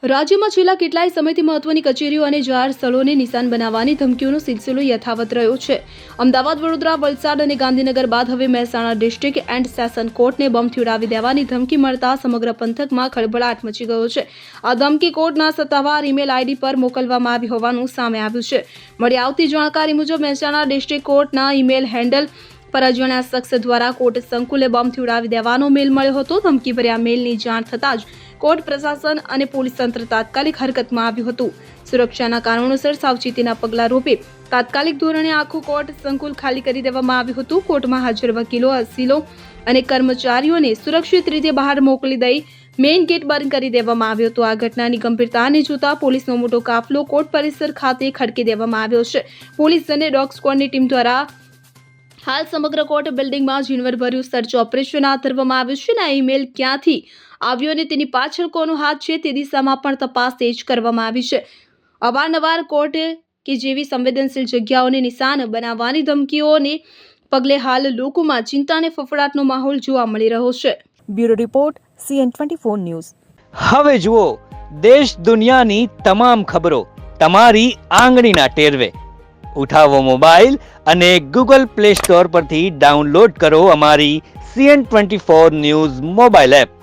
રાજ્યમાં છેલ્લા કેટલાય સમયથી મહત્વની કચેરીઓ અને જાહેર સ્થળોને નિશાન બનાવવાની ધમકીઓનો સિલસિલો યથાવત રહ્યો છે. અમદાવાદ, વડોદરા, વલસાડ અને ગાંધીનગર બાદ હવે મહેસાણા ડિસ્ટ્રિક્ટ એન્ડ સેશન કોર્ટને બોમ્બથી ઉડાવી દેવાની ધમકી મળતા સમગ્ર પંથકમાં ખળભળાટ મચી ગયો છે. આ ધમકી કોર્ટના સત્તાવાર ઈમેલ આઈડી પર મોકલવામાં આવી હોવાનું સામે આવ્યું છે. મળી આવતી જાણકારી મુજબ મહેસાણા ડિસ્ટ્રિક્ટ કોર્ટના ઈમેલ હેન્ડલ પર અજાણ્યા શખ્સ દ્વારા કોર્ટ સંકુલે બોમ્બથી ઉડાવી દેવાનો મેલ મળ્યો હતો. ધમકીભર્યા મેલની જાણ થતાં જ કોર્ટ પ્રશાસન અને પોલીસ તંત્ર તાત્કાલિક હરકતમાં આવ્યું હતું. સુરક્ષાના કારણોસર સાવચેતીના પગલાં રૂપે તાત્કાલિક ધોરણે આખું કોર્ટ સંકુલ ખાલી કરી દેવામાં આવ્યું હતું. કોર્ટમાં હાજર વકીલો, અસીલો અને કર્મચારીઓને સુરક્ષિત રીતે બહાર મોકલી દઈ મેઇન ગેટ બંધ કરી દેવામાં આવ્યો હતો. આ ઘટનાની ગંભીરતાને જોતા પોલીસનો મોટો કાફલો કોર્ટ પરિસર ખાતે ખડકી દેવામાં આવ્યો છે. પોલીસ અને ડોગ સ્ક્વોડની ટીમ દ્વારા હાલ સમગ્ર કોર્ટ બિલ્ડિંગમાં ઝીણવટભર્યું સર્ચ ઓપરેશન હાથ ધરવામાં આવ્યું છે. આ ઈમેલ ક્યાંથી આવ્યો અને તેની પાછળ કોનો હાથ છે તે દિશામાં પણ તપાસ તેજ કરવામાં આવી છે. અવારનવાર કોર્ટ કે જેવી સંવેદનશીલ જગ્યાઓને નિશાન બનાવવાની ધમકીઓને પગલે હાલ લોકોમાં ચિંતા અને ફફડાટનો માહોલ જોવા મળી રહ્યો છે. Bureau report CN24 news. હવે જુઓ દેશ દુનિયાની તમામ ખબરો તમારી આંગળીના ટેરવે. ઉઠાવો મોબાઈલ અને Google Play Store પરથી ડાઉનલોડ કરો અમારી CN24 ન્યૂઝ મોબાઈલ એપ.